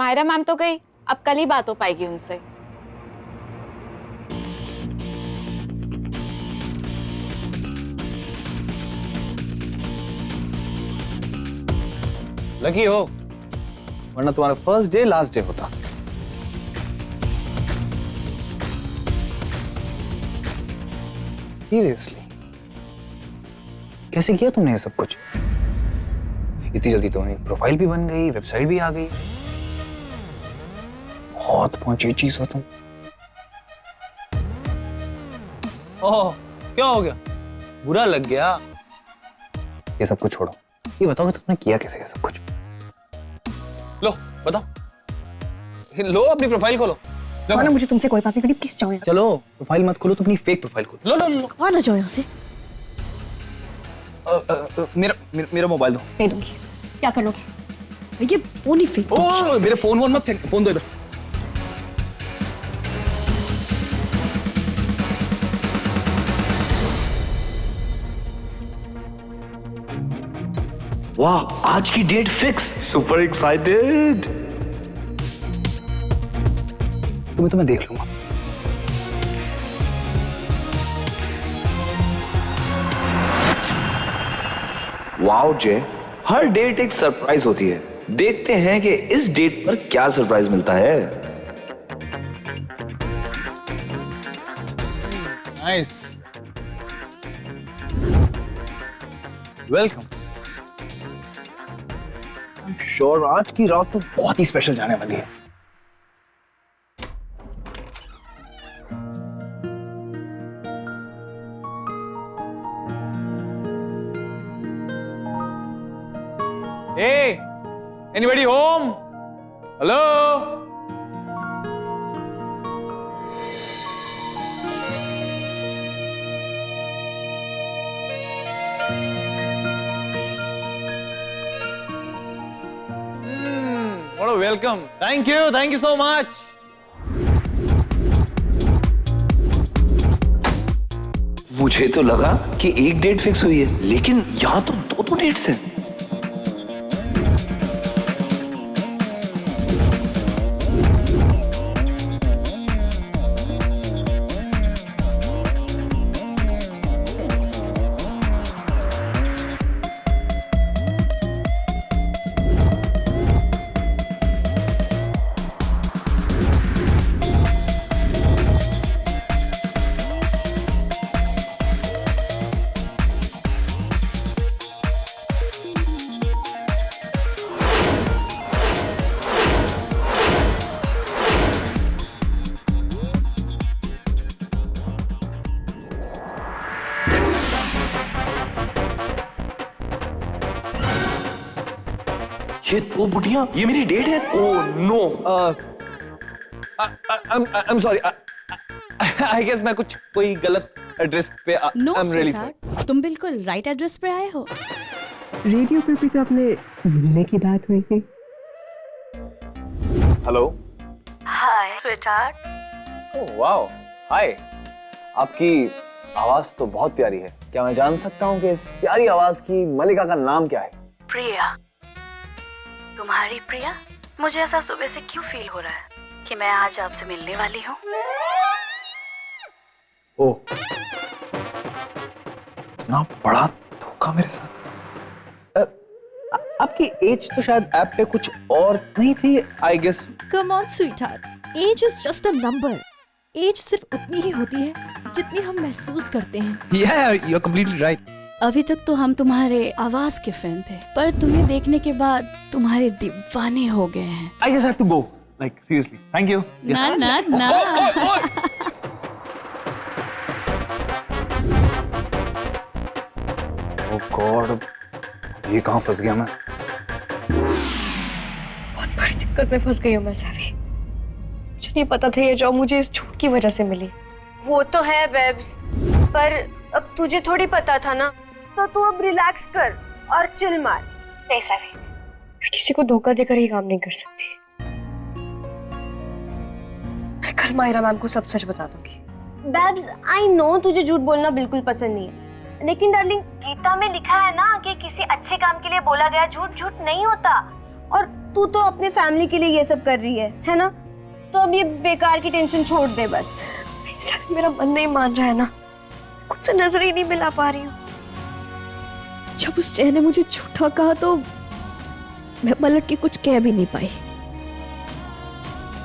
Myra ma'am तो गई, अब कल ही बात हो पाएगी उनसे। लकी हो, वरना तुम्हारा फर्स्ट डे लास्ट डे होता। सीरियसली कैसे किया तुमने ये सब कुछ? इतनी जल्दी तुम्हारी प्रोफाइल भी बन गई, वेबसाइट भी आ गई। बहुत पहुंची चीज हो तुम। ओह, क्या हो गया? बुरा लग गया? ये सब कुछ छोड़ो, ये बताओ कि तुमने किया कैसे ये सब कुछ? लो बताओ, लो अपनी प्रोफाइल खोलो। ना मुझे तुमसे कोई बात नहीं करनी, प्लीज जाओ यहाँ। चलो प्रोफाइल मत खोलो, तो अपनी फेक प्रोफाइल खोलो। लो लो लो, आ ना जाओ यहाँ से। मेरा मोबाइल दो। नहीं दूंगी। क्या कर लोगे? ये फोन ही फेंक दो। ओह, मेरे फोन मत फेंक, फोन दो इधर। वाह, आज की डेट फिक्स। Super excited. तो मैं देख लूंगा। वाओ जय, हर डेट एक सरप्राइज होती है। देखते हैं कि इस डेट पर क्या सरप्राइज मिलता है। Nice, welcome. I am sure आज की रात तो बहुत ही स्पेशल जाने वाली है। Hey, anybody home? Hello? What a welcome. Thank you so much. मुझे तो लगा कि एक डेट फिक्स हुई है, लेकिन यहाँ तो दो डेट्स हैं। ये दो बुढ़िया, ये मेरी डेट है। Oh no. I'm sorry. I guess मैं कोई गलत एड्रेस पे। No I'm really sorry. Sweetheart, तुम बिल्कुल राइट एड्रेस पे आए हो। रेडियो पे भी तो अपने मिलने की बात हुई थी। हेलो। हाय स्वीटहार्ट। ओह वाओ, हाय। आपकी आवाज तो बहुत प्यारी है। क्या मैं जान सकता हूँ कि इस प्यारी आवाज की मलिका का नाम क्या है? प्रिया। तुम्हारी प्रिया? मुझे ऐसा सुबह से क्यों फील हो रहा है कि मैं आज आपसे मिलने वाली हूँ? ओह, इतना बड़ा धोखा मेरे साथ। आपकी एज तो शायद ऐप पे कुछ और नहीं थी, I guess. Come on, sweetheart. Age is just a number. Age सिर्फ उतनी ही होती है जितनी हम महसूस करते हैं। Yeah, you're completely right. अभी तक तो हम तुम्हारे आवाज के फैन थे, पर तुम्हें देखने के बाद तुम्हारे दीवाने हो गए हैं। I just have to go. Like seriously. Thank you. ना ना ना। Oh God, ये कहाँ फंस गया मैं? बहुत बड़ी दिक्कत में फंस गई हूँ मैं सावी। मुझे नहीं पता था ये जॉब मुझे इस झूठ की वजह से मिली। वो तो है बेब्स, पर अब तुझे थोड़ी पता था ना, तो तू अब रिलैक्स कर और चिल मार। नहीं सावी, मैं किसी को धोखा देकर ये काम नहीं कर सकती। मैं कल मायरा मैम को सब सच बता दूंगी। बेब्स, आई नो तुझे झूठ बोलना बिल्कुल पसंद नहीं है, लेकिन डार्लिंग, गीता में लिखा है ना कि किसी अच्छे काम के लिए बोला गया झूठ झूठ नहीं होता। और तू तो अपने फैमिली के लिए ये सब कर रही है ना? तो अब ये बेकार की टेंशन छोड़ दे बस। सर मेरा मन नहीं मान रहा है ना, खुद से नजर ही नहीं मिला पा रही हूँ। जब उस जय ने मुझे झूठा कहा तो मैं पलट के कुछ कह भी नहीं पाई,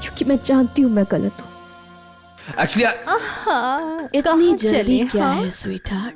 क्योंकि मैं जानती हूँ मैं गलत हूँ। एक्चुअली इतनी जल्दी क्या है स्वीटहार्ट?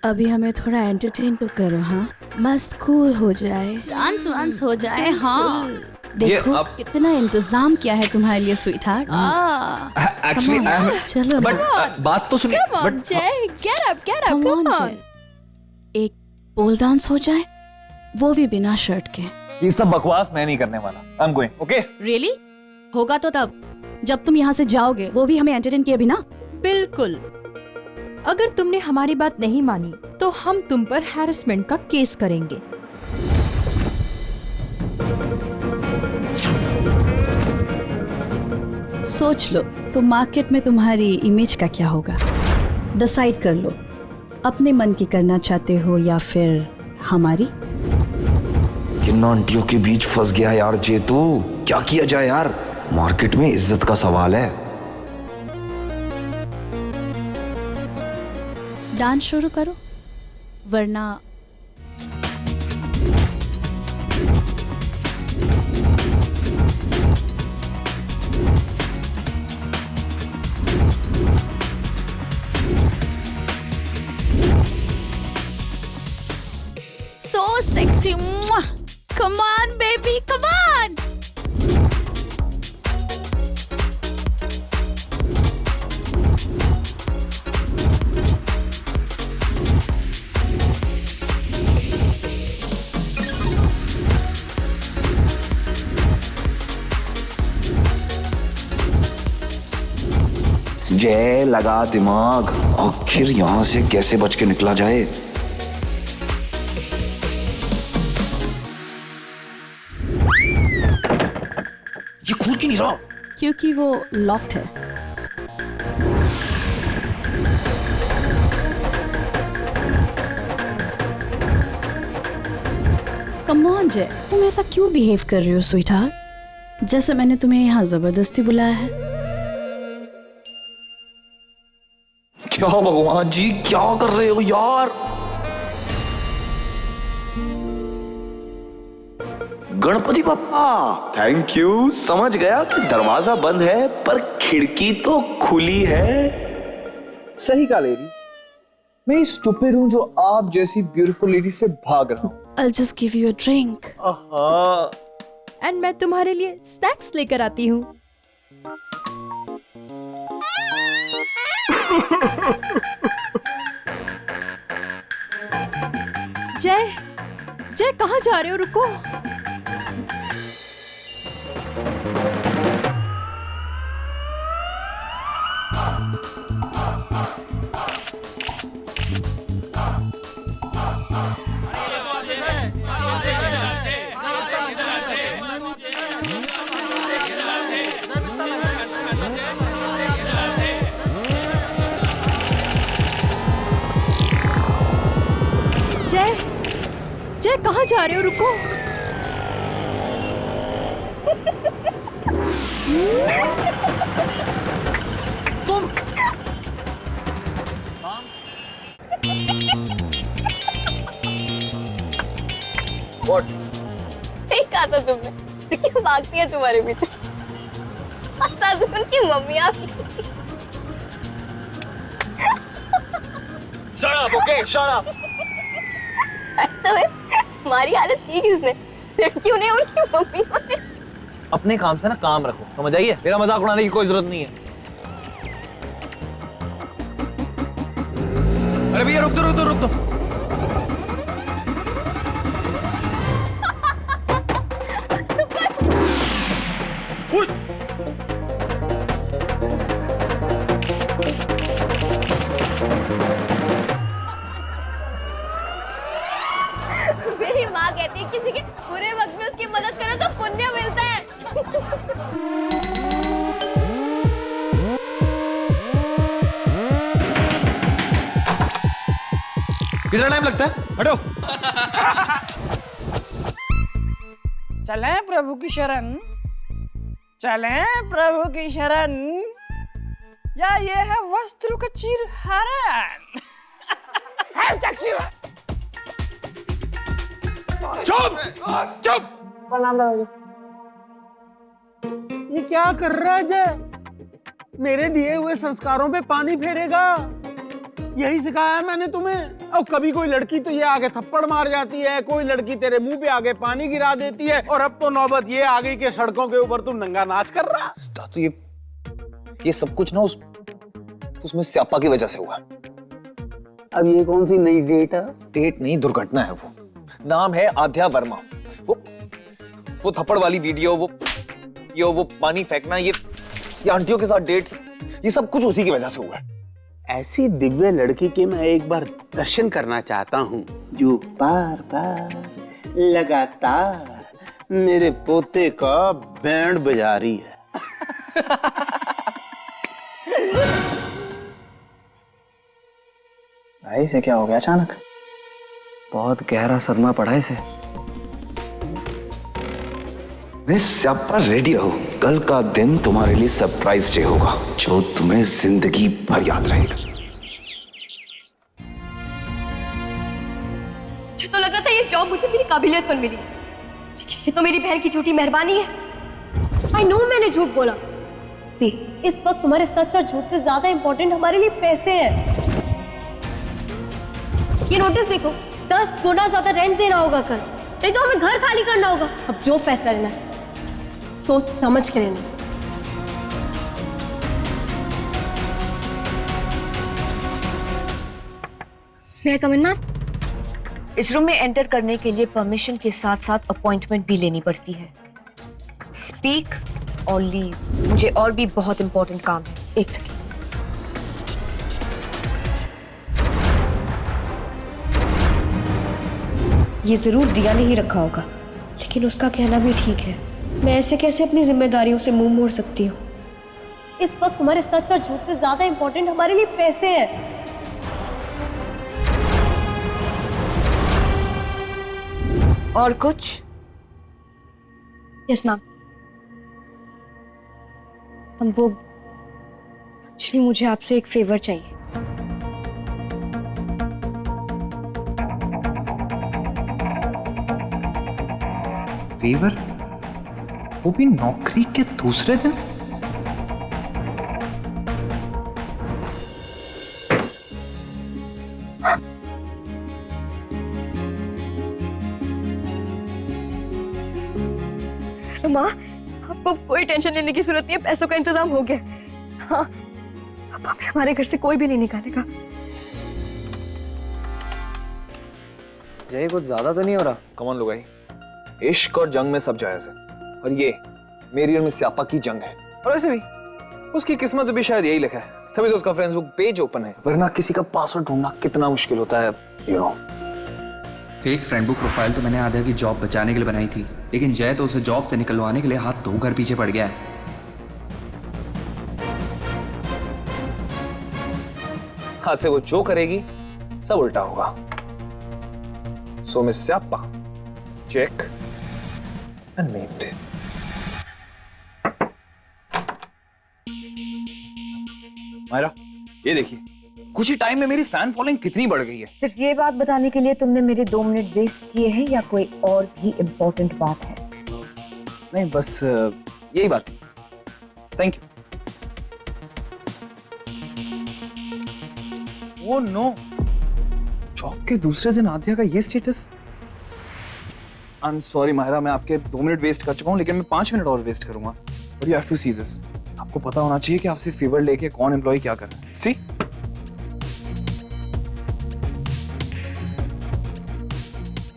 अभी हमें थोड़ा एंटरटेन तो करो। हाँ, मस्त कूल हो जाए, डांस वांस हो जाए। हाँ देखो कितना इंतजाम किया है तुम्हारे लिए स्वीटहार्ट। एक्चुअली चलो बट बात तो सुनिए। बट जय get up come on, come on। जय। एक पोल डांस हो जाए, वो भी बिना शर्ट के। ये सब बकवास मैं नहीं करने वाला। I am going. Okay really? होगा तो तब जब तुम यहाँ से जाओगे, वो भी हमें एंटरटेन किए बिना। बिल्कुल, अगर तुमने हमारी बात नहीं मानी तो हम तुम पर हैरेसमेंट का केस करेंगे। सोच लो तो मार्केट में तुम्हारी इमेज का क्या होगा। डिसाइड कर लो, अपने मन की करना चाहते हो या फिर हमारी। किन आंटियों के बीच फंस गया यार जे तू। क्या किया जाए यार, मार्केट में इज्जत का सवाल है। डांस शुरू करो, वरना so sexy. Come on baby, come on. जय लगा दिमाग, आखिर यहाँ से कैसे बच के निकला जाए। ये खुल क्यों नहीं रहा? क्योंकि वो लॉक्ड है। कम ऑन जय, तुम ऐसा क्यों बिहेव कर रहे हो स्वीटहार्ट? जैसे मैंने तुम्हें यहाँ जबरदस्ती बुलाया है। क्या भगवान जी, क्या कर रहे हो यार? गणपति पापा थैंक यू। समझ गया कि दरवाजा बंद है पर खिड़की तो खुली है। सही कहा लेडी। मैं स्टूपिड हूँ जो आप जैसी ब्यूटीफुल लेडी से भाग रहा हूँ। I'll just give you a drink. And मैं तुम्हारे लिए स्नैक्स लेकर आती हूँ। जय जय कहाँ जा रहे हो? रुको। जय जय कहाँ जा रहे हो? रुको। तुम What? सही कहा था तुमने, क्यों भागती है तुम्हारे पीछे? उनकी मम्मी आ गई। Shut up, okay? Shut up. हमारी हालत की किसने? लड़कियों ने, उनकी मम्मी ने। अपने काम से ना काम रखो, समझ आइए? मेरा मजाक उड़ाने की कोई जरूरत नहीं है। अरे भैया रुक दो, रुक दो, रुक दो। मेरी माँ कहती है किसी के बुरे वक्त में उसकी मदद करो तो पुण्य मिलता है। कितना टाइम लगता है? हटो। चले प्रभु की शरण, चले प्रभु की शरण, या ये है वस्त्र का चिरहरण। चुप चुप। ये क्या कर रहा है जय? मेरे दिए हुए संस्कारों पे पानी फेरेगा, यही सिखाया है मैंने तुम्हें। अब कभी कोई लड़की तो ये आगे थप्पड़ मार जाती है, कोई लड़की तेरे मुंह पे आगे पानी गिरा देती है, और अब तो नौबत ये आ गई कि सड़कों के ऊपर तुम नंगा नाच कर रहा। तो ये सब कुछ ना उसमें स्यापा की वजह से हुआ। अब ये कौन सी नई डेट है? डेट नहीं, दुर्घटना है वो। नाम है आध्या वर्मा। वो थप्पड़ वाली वीडियो, वो पानी फेंकना, ये आंटियों के साथ डेट्स, ये सब कुछ उसी की वजह से हुआ है। ऐसी दिव्य लड़की के मैं एक बार दर्शन करना चाहता हूँ, जो बार बार लगातार मेरे पोते का बैंड बजा रही है। भाई इसे क्या हो गया अचानक? बहुत गहरा सदमा पड़ा है इसे। मिस स्याप्पा रेडी रहो, कल का दिन तुम्हारे लिए सरप्राइज डे होगा जो तुम्हें जिंदगी भर याद रहेगा। मुझे तो लग रहा था ये जॉब मुझे मेरी काबिलियत पर मिली, लेकिन ये तो मेरी बहन की झूठी मेहरबानी है। आई नो मैंने झूठ बोला। देख, इस वक्त तुम्हारे सच और झूठ से ज्यादा इंपॉर्टेंट हमारे लिए पैसे हैं। ये नोटिस देखो, 10 गुना ज्यादा रेंट देना होगा कल, नहीं तो हमें घर खाली करना होगा। अब जो फैसला लेना है सोच समझ के लेना। मैं कम इन मैम? इस रूम में एंटर करने के लिए परमिशन के साथ साथ अपॉइंटमेंट भी लेनी पड़ती है। स्पीक और लीव। मुझे और भी बहुत इंपॉर्टेंट काम है। एक सेकेंड। ये जरूर दिया ने ही रखा होगा, लेकिन उसका कहना भी ठीक है। मैं ऐसे कैसे अपनी जिम्मेदारियों से मुंह मोड़ सकती हूँ? इस वक्त तुम्हारे सच और झूठ से ज्यादा इंपॉर्टेंट हमारे लिए पैसे हैं। और कुछ? Yes ma'am. हम वो एक्चुअली मुझे आपसे एक फेवर चाहिए। फेवर? वो भी नौकरी के दूसरे दिन? माँ, आपको कोई टेंशन लेने की जरूरत नहीं है, पैसों का इंतजाम हो गया। हाँ, अब हमें हमारे घर से कोई भी नहीं निकालेगा। जय कुछ ज्यादा तो नहीं हो रहा? कम ऑन लुगाई, इश्क और जंग में सब जायज है, और ये मेरी और मिस स्याप्पा की जंग है। और वैसे भी उसकी किस्मत भी शायद यही लिखा है, तभी तो उसका फेसबुक पेज ओपन है, वरना किसी का पासवर्ड ढूंढना कितना मुश्किल होता है, you know. Fake friend book profile तो मैंने आध्या की जॉब बचाने के लिए बनाई थी, लेकिन जय तो उसे जॉब से निकलवाने के लिए हाथ धोकर पीछे पड़ गया है। हाथ से वो जो करेगी सब उल्टा होगा। So miss Siyappa, check and mate. Myra, ये देखिए, कुछ ही टाइम में मेरी फैन फॉलोइंग कितनी बढ़ गई है। सिर्फ ये बात बताने के लिए तुमने मेरे 2 मिनट वेस्ट किए हैं या कोई और भी इम्पोर्टेंट बात है? नहीं, बस यही बात। Thank you. Oh no, job के दूसरे दिन आध्या का ये status. I am sorry Myra, मैं आपके 2 मिनट वेस्ट कर चुका हूं, लेकिन मैं 5 मिनट और वेस्ट करूंगा। और you have to see this. आपको पता होना चाहिए कि आपसे फेवर लेके कौन एम्प्लॉय क्या कर रहा है। सी,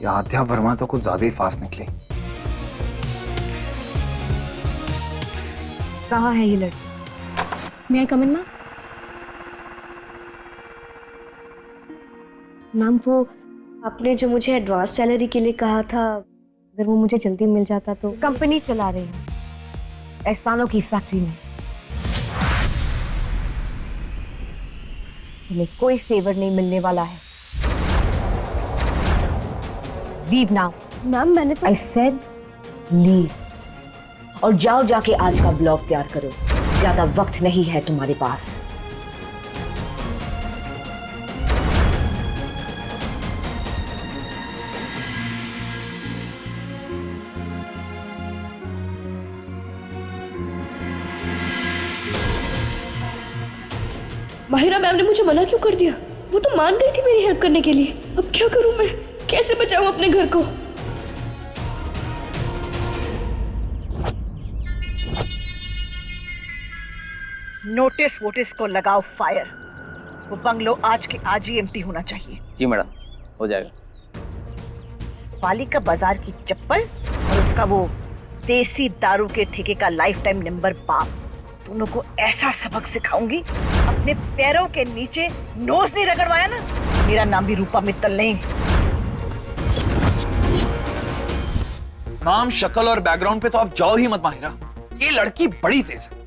ये आध्या वर्मा तो कुछ ज्यादा ही फास्ट निकली। कहाँ है ये लड़की? मैं कम इन मैम? मैम, वो आपने जो मुझे एडवांस सैलरी के लिए कहा था, अगर वो मुझे जल्दी मिल जाता तो। कंपनी चला रही हूँ, एहसानों की फैक्ट्री में। तुम्हें कोई फेवर नहीं मिलने वाला है। Leave now. मैम मैंने तो I said लीव और जाओ जाके आज का ब्लॉग तैयार करो, ज्यादा वक्त नहीं है तुम्हारे पास। माहिरा मैम ने मुझे मना क्यों कर दिया? वो तो मान गई थी मेरी हेल्प करने के लिए। अब क्या करूं मैं? कैसे बचाऊं अपने घर को? नोटिस वोटिस को लगाओ फायर। वो बंगलो आज के आज ही एम्प्टी होना चाहिए। जी मैडम, हो जाएगा। पालिका बाजार की चप्पल और उसका वो देसी दारू के ठेके का लाइफ टाइम नंबर बाप, दोनों को ऐसा सबक सिखाऊंगी, अपने पैरों के नीचे नोज नहीं रगड़वाया ना, मेरा नाम भी रूपा मित्तल नहीं। नाम, शक्ल और बैकग्राउंड पे तो आप जाओ ही मत माहिरा। ये लड़की बड़ी तेज है,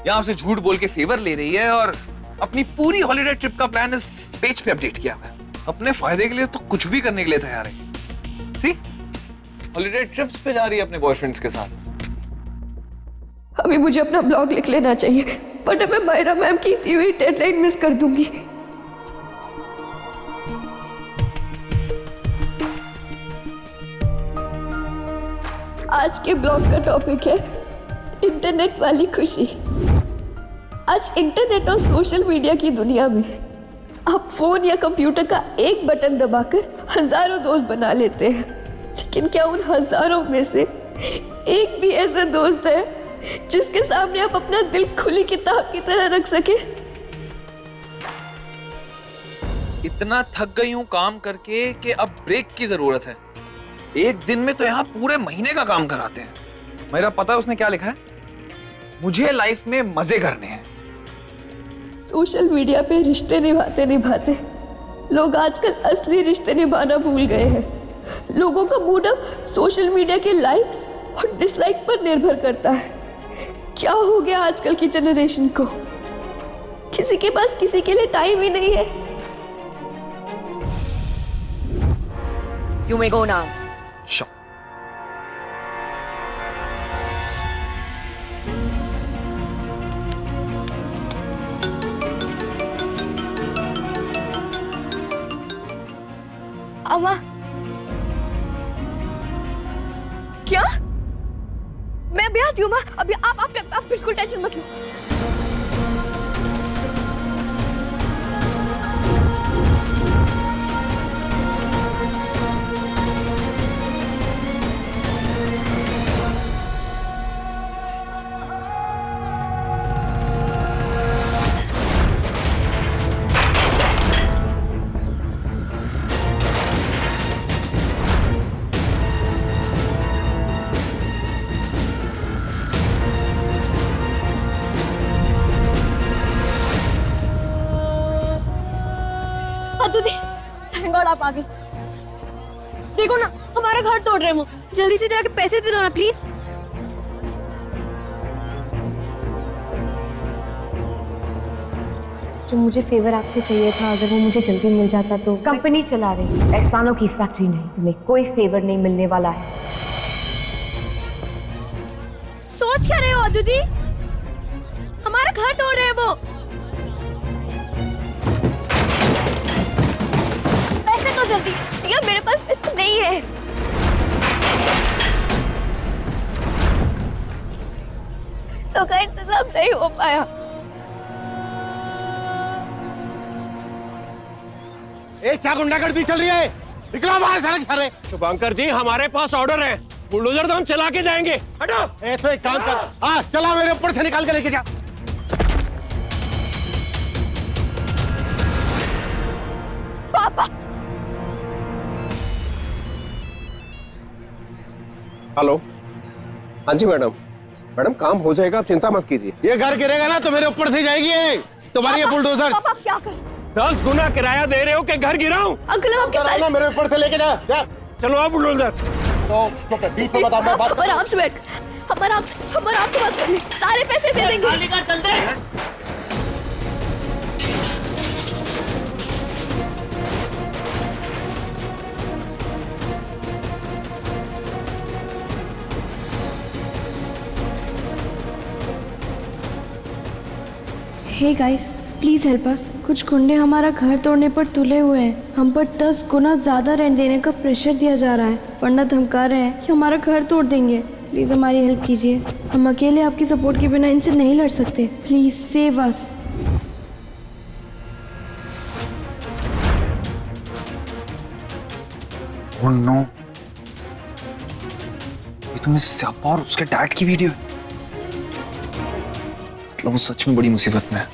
यहाँ से झूठ बोल के फेवर ले रही है और अपनी पूरी हॉलिडे ट्रिप का प्लान इस पेज पे अपडेट किया हुआ है। अपने फायदे के लिए तो कुछ भी करने के लिए तैयार है। सी, हॉलिडे ट्रिप्स पे जा रही है अपने बॉयफ्रेंड्स के साथ। अभी मुझे अपना ब्लॉग लिख लेना चाहिए, वरना मैं माहिरा मैम की दी हुई डेडलाइन मिस कर दूंगी। आज के ब्लॉग का टॉपिक है इंटरनेट वाली खुशी। आज इंटरनेट और सोशल मीडिया की दुनिया में आप फोन या कंप्यूटर का एक बटन दबाकर हजारों दोस्त बना लेते हैं, लेकिन क्या उन हजारों में से एक भी ऐसा दोस्त है जिसके सामने आप अपना दिल खुली किताब की तरह रख सके? इतना थक गई हूं काम करके कि अब ब्रेक की जरूरत है। एक दिन में तो यहाँ पूरे महीने का काम कराते हैं। मेरा पता है उसने क्या लिखा है? मुझे लाइफ में मजे करने हैं। सोशल मीडिया पे रिश्ते निभाते निभाते लोग आजकल असली रिश्ते निभाना भूल गए हैं। लोगों का मूड अब सोशल मीडिया के लाइक्स और डिसलाइक्स पर निर्भर करता है। क्या हो गया आजकल की जनरेशन को? किसी के पास किसी के लिए टाइम ही नहीं है। You may go now. Sure. अम्मा, क्या? मैं अभी आती हूँ माँ। अभी आप बिल्कुल टेंशन मत लो। दीदी, थैंक गॉड आप आ गए। देखो ना, हमारा घर तोड़ रहे हैं वो। जल्दी से जाके पैसे दे दो ना प्लीज। जो मुझे फेवर आपसे चाहिए था, अगर वो मुझे जल्दी मिल जाता तो। कंपनी चला रही, एहसानों की फैक्ट्री नहीं। तुम्हें कोई फेवर नहीं मिलने वाला है। सोच क्या रहे हो दीदी? हमारा घर तोड़ रहे हैं वो। पैसे तो जल्दी। या मेरे पास पैसे नहीं है। सो का इंतजाम नहीं हो पाया। क्या गुंडागर्दी चल रही है? निकलो बाहर सारे सारे। शुभंकर जी, हमारे पास ऑर्डर है, बुलडोजर तो हम चला के जाएंगे। हटो। तो एक काम कर, हाँ चला, मेरे ऊपर से निकाल के लेके जा। पापा। हेलो, हाँ जी मैडम। मैडम काम हो जाएगा, आप चिंता मत कीजिए। ये घर गिरेगा ना तो मेरे ऊपर से जाएगी ये तुम्हारी ये बुलडोजर। पापा क्या कर? 10 गुना किराया दे रहे हो कि घर गिराऊं? अंकल आपके साथ मेरे ऊपर से लेके जा। चलो आप बुलडोजर। तो बीच में बता, मैं बात हम आराम से बैठ, हम आराम से बात कर ले। सारे पैसे दे देंगे। चल दे। Hey guys, please help us. कुछ गुंडे हमारा घर तोड़ने पर तुले हुए हैं। हम पर 10 गुना ज्यादा रेंट देने का प्रेशर दिया जा रहा है, वरना धमका रहे हैं कि हमारा घर तोड़ देंगे। प्लीज हमारी हेल्प कीजिए। हम अकेले आपकी सपोर्ट के बिना इनसे नहीं लड़ सकते। Please save us. Oh no, ये तो मिस स्यापा और उसके डैड की वीडियो है। मतलब वो सच में बड़ी मुसीबत में है।